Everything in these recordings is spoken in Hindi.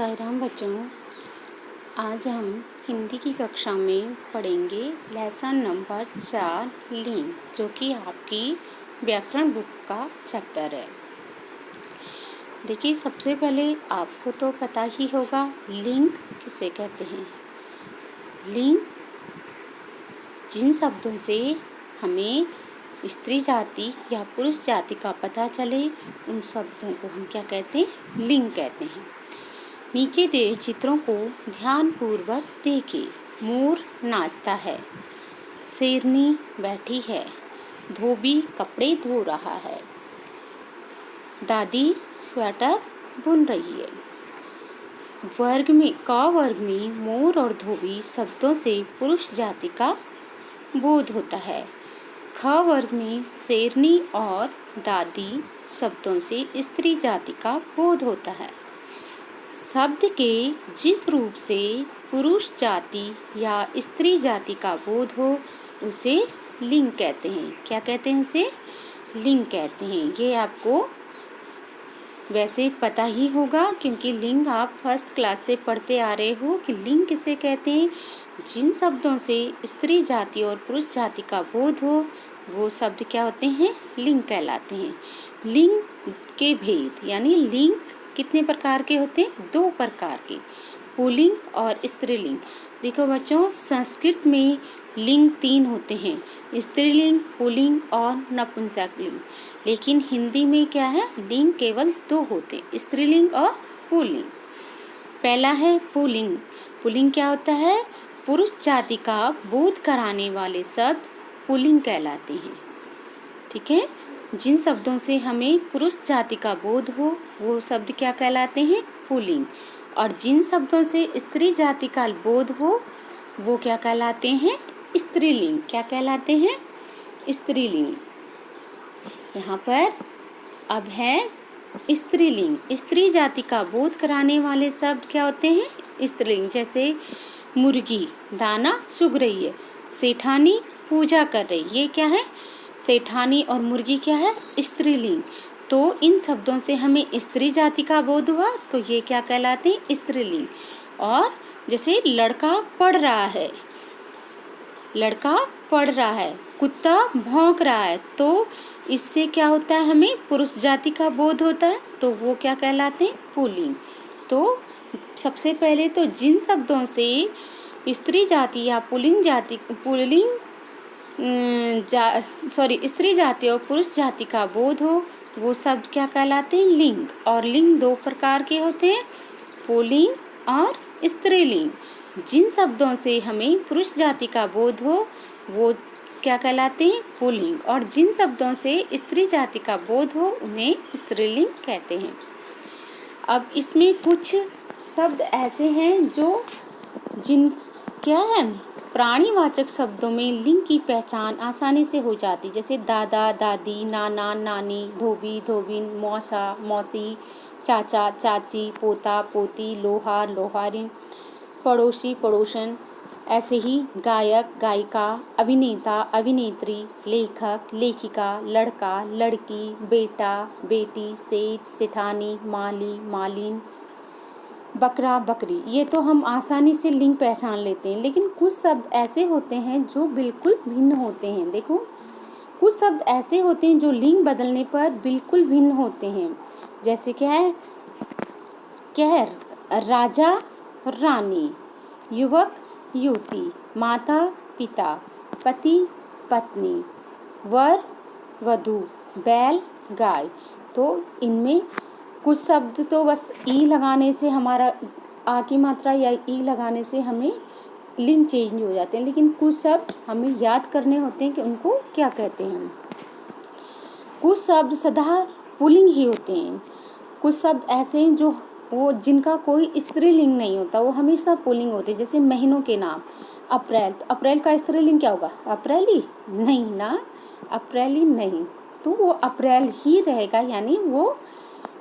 साईं राम बच्चों, आज हम हिंदी की कक्षा में पढ़ेंगे लेसन नंबर 4 लिंग, जो कि आपकी व्याकरण बुक का चैप्टर है। देखिए, सबसे पहले आपको तो पता ही होगा लिंग किसे कहते हैं। लिंग जिन शब्दों से हमें स्त्री जाति या पुरुष जाति का पता चले, उन शब्दों को हम क्या कहते हैं? लिंग कहते हैं। नीचे दिए चित्रों को ध्यानपूर्वक देखें। मोर नाचता है, शेरनी बैठी है, धोबी कपड़े धो रहा है, दादी स्वेटर बुन रही है। वर्ग में मोर और धोबी शब्दों से पुरुष जाति का बोध होता है। ख वर्ग में शेरनी और दादी शब्दों से स्त्री जाति का बोध होता है। शब्द के जिस रूप से पुरुष जाति या स्त्री जाति का बोध हो, उसे लिंग कहते हैं। क्या कहते हैं? उसे लिंग कहते हैं। ये आपको वैसे पता ही होगा, क्योंकि लिंग आप फर्स्ट क्लास से पढ़ते आ रहे हो कि लिंग किसे कहते हैं। जिन शब्दों से स्त्री जाति और पुरुष जाति का बोध हो, वो शब्द क्या होते हैं? लिंग कहलाते हैं। लिंग के भेद यानी लिंग कितने प्रकार के होते हैं? 2 प्रकार के, पुल्लिंग और स्त्रीलिंग। देखो बच्चों, संस्कृत में लिंग 3 होते हैं, स्त्रीलिंग, पुल्लिंग और नपुंसकलिंग। लेकिन हिंदी में क्या है? लिंग केवल 2 होते हैं, स्त्रीलिंग और पुल्लिंग। पहला है पुल्लिंग। पुल्लिंग क्या होता है? पुरुष जाति का बोध कराने वाले शब्द पुल्लिंग कहलाते हैं। ठीक है, जिन शब्दों से हमें पुरुष जाति का बोध हो, वो शब्द क्या कहलाते हैं? पुल्लिंग। और जिन शब्दों से स्त्री जाति का बोध हो, वो क्या कहलाते हैं? स्त्रीलिंग। क्या कहलाते हैं? स्त्रीलिंग। यहाँ पर अब है स्त्रीलिंग। स्त्री जाति का बोध कराने वाले शब्द क्या होते हैं? स्त्रीलिंग। जैसे मुर्गी दाना चुग रही है, सेठानी पूजा कर रही, ये क्या है? सेठानी और मुर्गी क्या है? स्त्रीलिंग। तो इन शब्दों से हमें स्त्री जाति का बोध हुआ, तो ये क्या कहलाते हैं? स्त्रीलिंग। और जैसे लड़का पढ़ रहा है, लड़का पढ़ रहा है, कुत्ता भौंक रहा है, तो इससे क्या होता है? हमें पुरुष जाति का बोध होता है, तो वो क्या कहलाते हैं? पुल्लिंग। तो सबसे पहले तो जिन शब्दों से स्त्री जाति या स्त्री जाति और पुरुष जाति का बोध हो, वो शब्द क्या कहलाते हैं? लिंग। और लिंग 2 प्रकार के होते हैं, पुल्लिंग और स्त्रीलिंग। जिन शब्दों से हमें पुरुष जाति का बोध हो, वो क्या कहलाते हैं? पुल्लिंग। और जिन शब्दों से स्त्री जाति का बोध हो, उन्हें स्त्रीलिंग कहते हैं। अब इसमें कुछ शब्द ऐसे हैं जो क्या है? प्राणीवाचक शब्दों में लिंग की पहचान आसानी से हो जाती, जैसे दादा दादी, नाना नानी, धोबी धोबिन, मौसा मौसी, चाचा चाची, पोता पोती, लोहार लोहारिन, पड़ोसी पड़ोसन। ऐसे ही गायक गायिका, अभिनेता अभिनेत्री, लेखक लेखिका, लड़का लड़की, बेटा बेटी, सेठ सेठानी, माली मालिन, बकरा बकरी। ये तो हम आसानी से लिंग पहचान लेते हैं। लेकिन कुछ शब्द ऐसे होते हैं जो बिल्कुल भिन्न होते हैं। देखो, कुछ शब्द ऐसे होते हैं जो लिंग बदलने पर बिल्कुल भिन्न होते हैं। जैसे क्या है? राजा रानी, युवक युवती, माता पिता, पति पत्नी, वर वधू, बैल गाय। तो इनमें कुछ शब्द तो बस ई लगाने से हमारा आ की मात्रा या ई लगाने से हमें लिंग चेंज हो जाते हैं। लेकिन कुछ शब्द हमें याद करने होते हैं कि उनको क्या कहते हैं। कुछ शब्द सदा पुल्लिंग ही होते हैं। कुछ शब्द ऐसे हैं जो जिनका कोई स्त्रीलिंग नहीं होता, वो हमेशा पुल्लिंग होते हैं। जैसे महीनों के नाम, अप्रैल, तो अप्रैल का स्त्रीलिंग क्या होगा? अप्रैली? नहीं ना, अप्रैली नहीं, तो वो अप्रैल ही रहेगा, यानी वो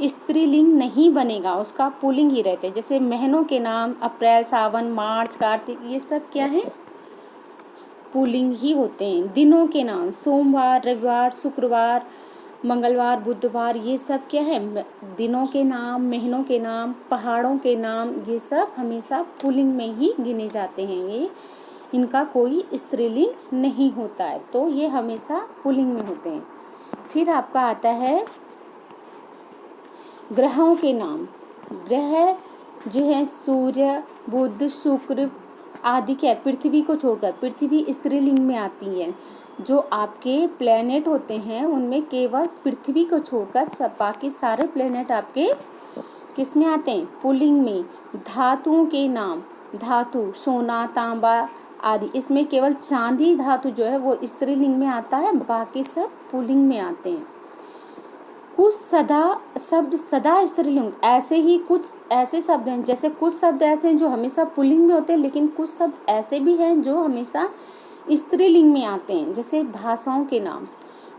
स्त्रीलिंग नहीं बनेगा, उसका पुल्लिंग ही रहते हैं। जैसे महीनों के नाम अप्रैल, सावन, मार्च, कार्तिक, ये सब क्या है? पुल्लिंग ही होते हैं। दिनों के नाम सोमवार, रविवार, शुक्रवार, मंगलवार, बुधवार, ये सब क्या है, दिनों के नाम, महीनों के नाम, पहाड़ों के नाम, ये सब हमेशा पुल्लिंग में ही गिने जाते हैं। ये इनका कोई स्त्रीलिंग नहीं होता है, तो ये हमेशा पुल्लिंग में होते हैं। फिर आपका आता है ग्रहों के नाम। ग्रह जो है सूर्य, बुध, शुक्र आदि क्या है, पृथ्वी को छोड़कर, पृथ्वी स्त्रीलिंग में आती है। जो आपके प्लेनेट होते हैं उनमें केवल पृथ्वी को छोड़कर सब बाकी सारे प्लेनेट आपके किस में आते हैं, पुल्लिंग में। धातुओं के नाम, धातु सोना, तांबा आदि, इसमें केवल चांदी धातु जो है वो स्त्रीलिंग में आता है, बाकी सब पुल्लिंग में आते हैं। कुछ शब्द सदा स्त्रीलिंग, ऐसे ही कुछ ऐसे शब्द हैं, जैसे कुछ शब्द ऐसे हैं जो हमेशा पुल्लिंग में होते हैं, लेकिन कुछ शब्द ऐसे भी हैं जो हमेशा स्त्रीलिंग में आते हैं। जैसे भाषाओं के नाम,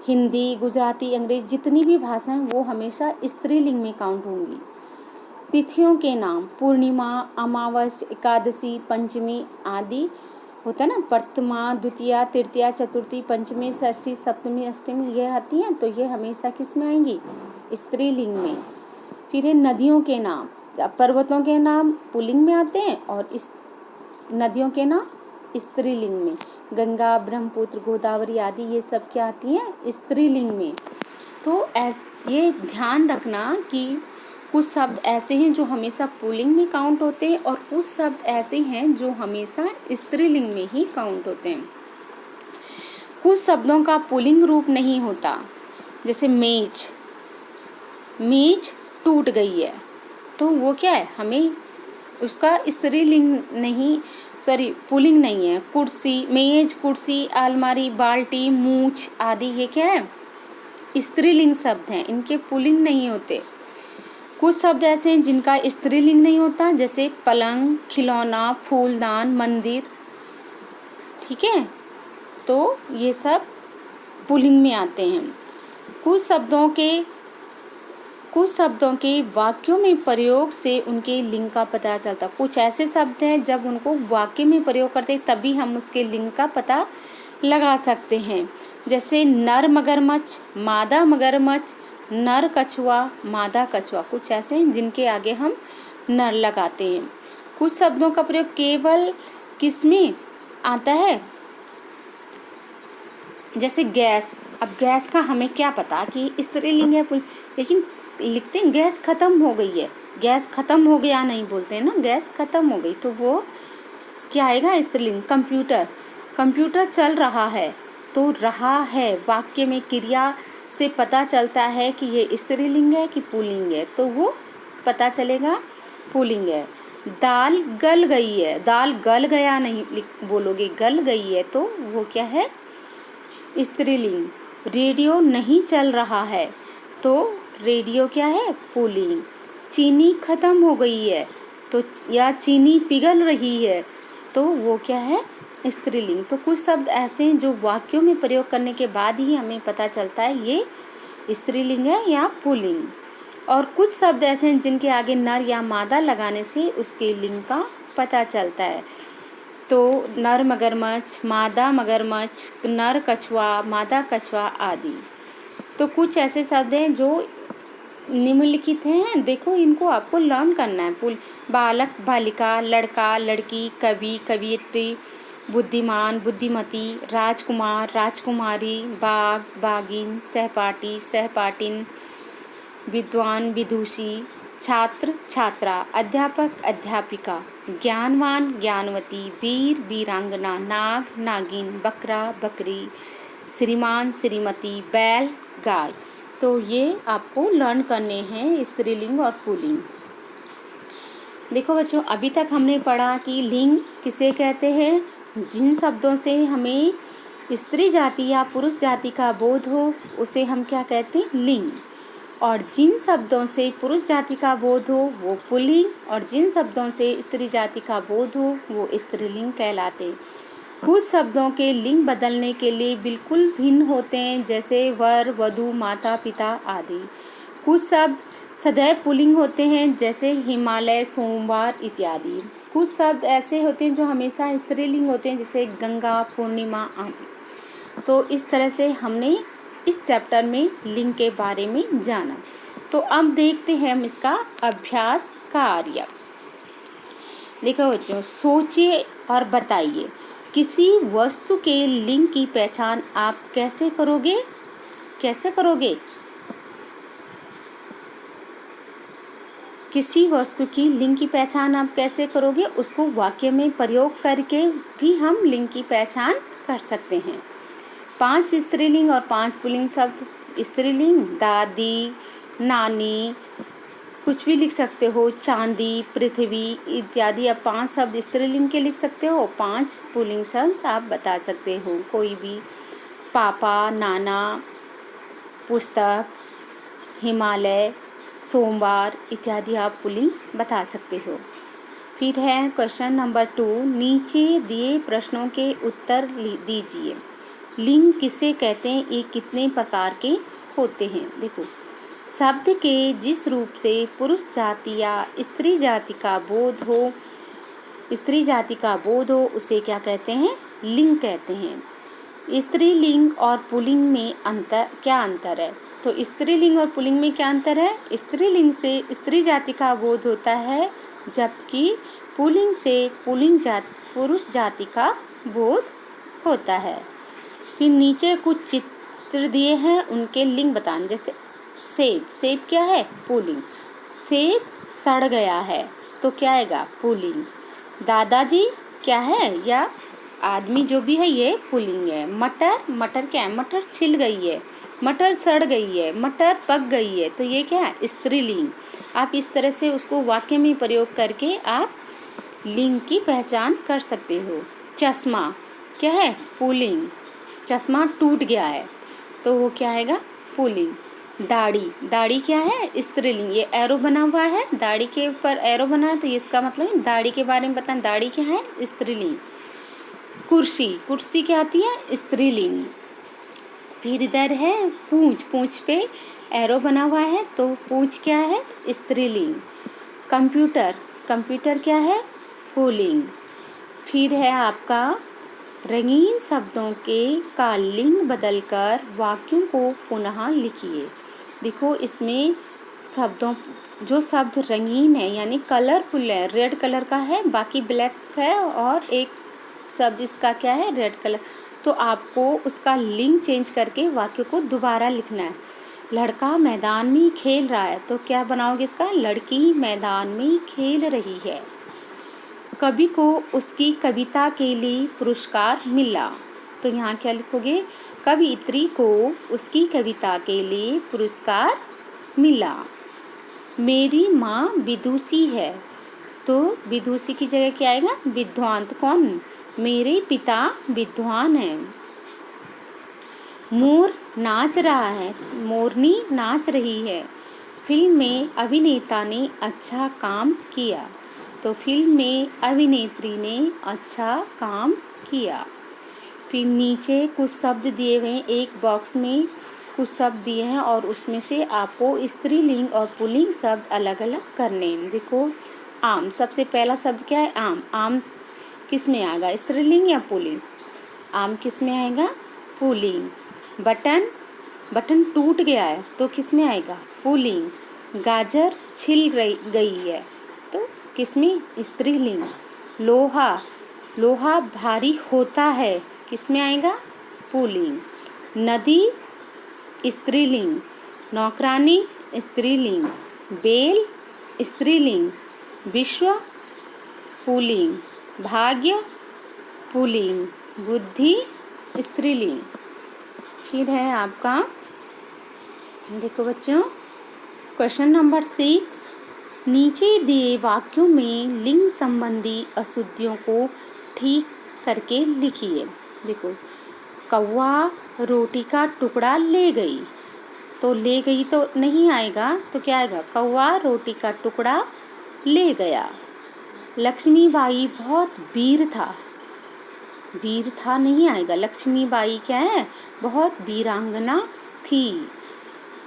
हिंदी, गुजराती, अंग्रेजी, जितनी भी भाषाएं वो हमेशा स्त्रीलिंग में काउंट होंगी। तिथियों के नाम, पूर्णिमा, अमावस्या, एकादशी, पंचमी आदि होता है ना, प्रथमा, द्वितीया, तृतीया, चतुर्थी, पंचमी, षष्ठी, सप्तमी, अष्टमी, ये आती हैं, तो ये हमेशा किस में आएंगी, स्त्रीलिंग में। फिर है नदियों के नाम, पर्वतों के नाम पुल्लिंग में आते हैं और इस नदियों के नाम स्त्रीलिंग में। गंगा, ब्रह्मपुत्र, गोदावरी आदि ये सब क्या आती हैं, स्त्रीलिंग में। तो ये ध्यान रखना कि कुछ शब्द ऐसे हैं जो हमेशा पुल्लिंग में काउंट होते हैं और कुछ शब्द ऐसे हैं जो हमेशा स्त्रीलिंग में ही काउंट होते हैं। कुछ शब्दों का पुल्लिंग रूप नहीं होता, जैसे मेज, मेज टूट गई है, तो वो क्या है, हमें उसका स्त्रीलिंग नहीं, सॉरी पुल्लिंग नहीं है। कुर्सी, मेज, कुर्सी, अलमारी, बाल्टी, मूछ आदि ये क्या है, स्त्रीलिंग शब्द हैं, इनके पुल्लिंग नहीं होते। कुछ शब्द ऐसे हैं जिनका स्त्रीलिंग नहीं होता, जैसे पलंग, खिलौना, फूलदान, मंदिर, ठीक है, तो ये सब पुल्लिंग में आते हैं। कुछ शब्दों के वाक्यों में प्रयोग से उनके लिंग का पता चलता। कुछ ऐसे शब्द हैं जब उनको वाक्य में प्रयोग करते तभी हम उसके लिंग का पता लगा सकते हैं। जैसे नर मगरमच्छ, मादा मगरमच्छ, नर कछुआ, मादा कछुआ, कुछ ऐसे हैं जिनके आगे हम नर लगाते हैं। कुछ शब्दों का प्रयोग केवल किसमें आता है, जैसे गैस। अब गैस का हमें क्या पता कि स्त्रीलिंग है, लेकिन लिखते हैं गैस खत्म हो गई है, गैस खत्म हो गया नहीं बोलते हैं ना, गैस खत्म हो गई, तो वो क्या आएगा, स्त्रीलिंग। कंप्यूटर, कंप्यूटर चल रहा है, तो रहा है वाक्य में क्रिया से पता चलता है कि ये स्त्रीलिंग है कि पुल्लिंग है, तो वो पता चलेगा पुल्लिंग है। दाल गल गई है, दाल गल गया नहीं बोलोगे, गल गई है, तो वो क्या है, स्त्रीलिंग। रेडियो नहीं चल रहा है, तो रेडियो क्या है, पुल्लिंग। चीनी खत्म हो गई है, तो या चीनी पिघल रही है, तो वो क्या है, स्त्रीलिंग। तो कुछ शब्द ऐसे हैं जो वाक्यों में प्रयोग करने के बाद ही हमें पता चलता है ये स्त्रीलिंग है या पुल्लिंग। और कुछ शब्द ऐसे हैं जिनके आगे नर या मादा लगाने से उसके लिंग का पता चलता है। तो नर मगरमच्छ, मादा मगरमच्छ, नर कछुआ, मादा कछुआ आदि। तो कुछ ऐसे शब्द हैं जो निम्नलिखित हैं, देखो इनको आपको लर्न करना है। बालक, बालिका, लड़का, लड़की, कवि, कवियत्री, बुद्धिमान, बुद्धिमती, राजकुमार, राजकुमारी, बाग, बागिन, सहपाठी, सहपाठिन, विद्वान, विदुषी, छात्र, छात्रा, अध्यापक, अध्यापिका, ज्ञानवान, ज्ञानवती, वीर, वीरांगना, नाग, नागिन, बकरा, बकरी, श्रीमान, श्रीमती, बैल, गाय। तो ये आपको लर्न करने हैं स्त्रीलिंग और पुल्लिंग। देखो बच्चों, अभी तक हमने पढ़ा कि लिंग किसे कहते हैं, जिन शब्दों से हमें स्त्री जाति या पुरुष जाति का बोध हो उसे हम क्या कहते हैं, लिंग। और जिन शब्दों से पुरुष जाति का बोध हो वो पुल्लिंग, और जिन शब्दों से स्त्री जाति का बोध हो वो स्त्रीलिंग कहलाते। कुछ शब्दों के लिंग बदलने के लिए बिल्कुल भिन्न होते हैं, जैसे वर, वधू, माता, पिता आदि। कुछ शब्द सदैव पुल्लिंग होते हैं, जैसे हिमालय, सोमवार इत्यादि। कुछ शब्द ऐसे होते हैं जो हमेशा स्त्रीलिंग होते हैं, जैसे गंगा, पूर्णिमा आदि। तो इस तरह से हमने इस चैप्टर में लिंग के बारे में जाना। तो अब देखते हैं हम इसका अभ्यास कार्य। देखो बच्चों, सोचिए और बताइए, किसी वस्तु के लिंग की पहचान आप कैसे करोगे? कैसे करोगे? किसी वस्तु की लिंग की पहचान आप कैसे करोगे? उसको वाक्य में प्रयोग करके भी हम लिंग की पहचान कर सकते हैं। 5 स्त्रीलिंग और 5 पुल्लिंग शब्द। स्त्रीलिंग दादी, नानी, कुछ भी लिख सकते हो, चांदी, पृथ्वी इत्यादि। आप 5 शब्द स्त्रीलिंग के लिख सकते हो, 5 पुल्लिंग शब्द आप बता सकते हो, कोई भी। पापा, नाना, पुस्तक, हिमालय, सोमवार इत्यादि आप पुल्लिंग बता सकते हो। फिर है क्वेश्चन नंबर 2, नीचे दिए प्रश्नों के उत्तर दीजिए। लिंग किसे कहते हैं? ये कितने प्रकार के होते हैं? देखो, शब्द के जिस रूप से पुरुष जाति या स्त्री जाति का बोध हो उसे क्या कहते हैं? लिंग कहते हैं। स्त्रीलिंग और पुल्लिंग में क्या अंतर है? तो स्त्रीलिंग और पुल्लिंग में क्या अंतर है? स्त्रीलिंग से स्त्री जाति का बोध होता है, जबकि पुल्लिंग से पुरुष जाति का बोध होता है। फिर नीचे कुछ चित्र दिए हैं, उनके लिंग बताने। जैसे सेब क्या है? पुल्लिंग। सेब सड़ गया है तो क्या आएगा? पुल्लिंग। दादाजी क्या है? या आदमी जो भी है ये पुल्लिंग है। मटर क्या है? मटर छिल गई है, मटर सड़ गई है, मटर पक गई है, तो ये क्या है? स्त्रीलिंग। आप इस तरह से उसको वाक्य में प्रयोग करके आप लिंग की पहचान कर सकते हो। चश्मा क्या है? पुल्लिंग। चश्मा टूट गया है तो वो क्या आएगा? पुल्लिंग। दाढ़ी क्या है? स्त्रीलिंग। ये एरो बना हुआ है, दाढ़ी के ऊपर एरो बना है, तो इसका मतलब दाढ़ी के बारे में बताएं। दाढ़ी क्या है? स्त्रीलिंग। कुर्सी क्या आती है? स्त्रीलिंग। फिर इधर है पूंछ पे एरो बना हुआ है, तो पूंछ क्या है? स्त्रीलिंग। कंप्यूटर क्या है? पुल्लिंग। फिर है आपका रंगीन शब्दों का लिंग बदलकर वाक्यों को पुनः लिखिए। देखो, इसमें जो शब्द रंगीन है यानी कलरफुल है, रेड कलर का है, बाकी ब्लैक है, और एक शब्द इसका क्या है? Red colour. तो आपको उसका लिंग चेंज करके वाक्य को दोबारा लिखना है। लड़का मैदान में खेल रहा है तो क्या बनाओगे इसका? लड़की मैदान में खेल रही है। कवि को उसकी कविता के लिए पुरस्कार मिला, तो यहाँ क्या लिखोगे? कवियत्री को उसकी कविता के लिए पुरस्कार मिला। मेरी माँ विदुषी है, तो विदुषी की जगह क्या आएगा? विद्वान। तो कौन? मेरे पिता विद्वान हैं। मोर नाच रहा है, मोरनी नाच रही है। फिल्म में अभिनेता ने अच्छा काम किया, तो फिल्म में अभिनेत्री ने अच्छा काम किया। फिर नीचे कुछ शब्द दिए हुए हैं, एक बॉक्स में कुछ शब्द दिए हैं और उसमें से आपको स्त्रीलिंग और पुल्लिंग शब्द अलग अलग करने हैं। देखो, आम, सबसे पहला शब्द क्या है? आम किस में आएगा? स्त्रीलिंग या पुल्लिंग? आम किस में आएगा? पुल्लिंग। बटन टूट गया है तो किस में आएगा? पुल्लिंग। गाजर छिल गई है तो किस में? स्त्रीलिंग। लोहा भारी होता है, किस में आएगा? पुल्लिंग। नदी स्त्रीलिंग। नौकरानी स्त्रीलिंग। बेल स्त्रीलिंग। विश्व पुल्लिंग। भाग्य पुल्लिंग। बुद्धि स्त्रीलिंग। फिर है आपका, देखो बच्चों, क्वेश्चन नंबर 6, नीचे दिए वाक्यों में लिंग संबंधी अशुद्धियों को ठीक करके लिखिए। देखो, कौवा रोटी का टुकड़ा ले गई, तो ले गई तो नहीं आएगा, तो क्या आएगा? कौवा रोटी का टुकड़ा ले गया। लक्ष्मीबाई बहुत वीर था नहीं आएगा। लक्ष्मीबाई क्या है? बहुत वीरांगना थी।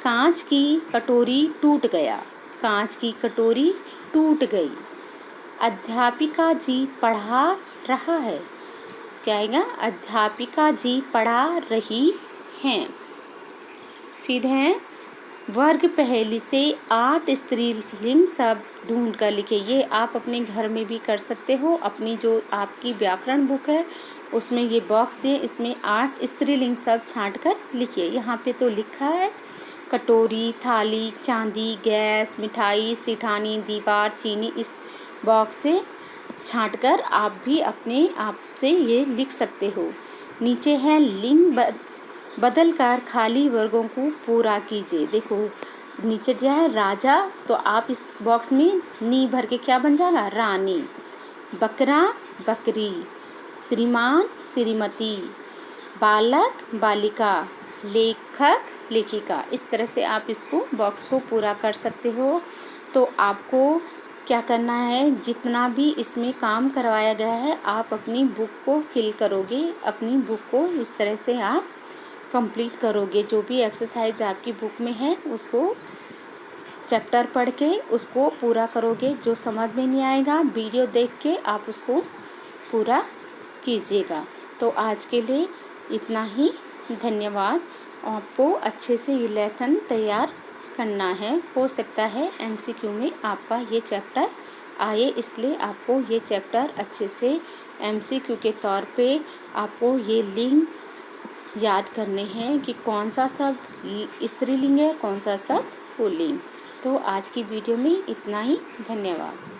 कांच की कटोरी टूट गया, कांच की कटोरी टूट गई। अध्यापिका जी पढ़ा रहा है, क्या आएगा? अध्यापिका जी पढ़ा रही हैं। फिर हैं वर्ग पहेली से 8 स्त्रीलिंग शब्द ढूंढ कर लिखिए। ये आप अपने घर में भी कर सकते हो। अपनी जो आपकी व्याकरण बुक है उसमें ये बॉक्स दिए, इसमें 8 स्त्रीलिंग शब्द छांट कर लिखिए। यहाँ पे तो लिखा है कटोरी, थाली, चांदी, गैस, मिठाई, सिठानी, दीवार, चीनी। इस बॉक्स से छांट कर आप भी अपने आप से ये लिख सकते हो। नीचे है लिंग बदल कर खाली वर्गों को पूरा कीजिए। देखो नीचे दिया है राजा, तो आप इस बॉक्स में नी भर के क्या बन जाएगा, रानी। बकरा, बकरी। श्रीमान, श्रीमती। बालक, बालिका। लेखक, लेखिका। इस तरह से आप इसको बॉक्स को पूरा कर सकते हो। तो आपको क्या करना है, जितना भी इसमें काम करवाया गया है आप अपनी बुक को फिल करोगे, अपनी बुक को इस तरह से आप कंप्लीट करोगे। जो भी एक्सरसाइज आपकी बुक में है उसको चैप्टर पढ़ के उसको पूरा करोगे। जो समझ में नहीं आएगा वीडियो देख के आप उसको पूरा कीजिएगा। तो आज के लिए इतना ही। धन्यवाद। आपको अच्छे से ये लेसन तैयार करना है। हो सकता है MCQ में आपका ये चैप्टर आए, इसलिए आपको ये चैप्टर अच्छे से MCQ के तौर पे आपको ये लिंग याद करने हैं कि कौन सा शब्द स्त्रीलिंग है, कौन सा शब्द पुल्लिंग। तो आज की वीडियो में इतना ही। धन्यवाद।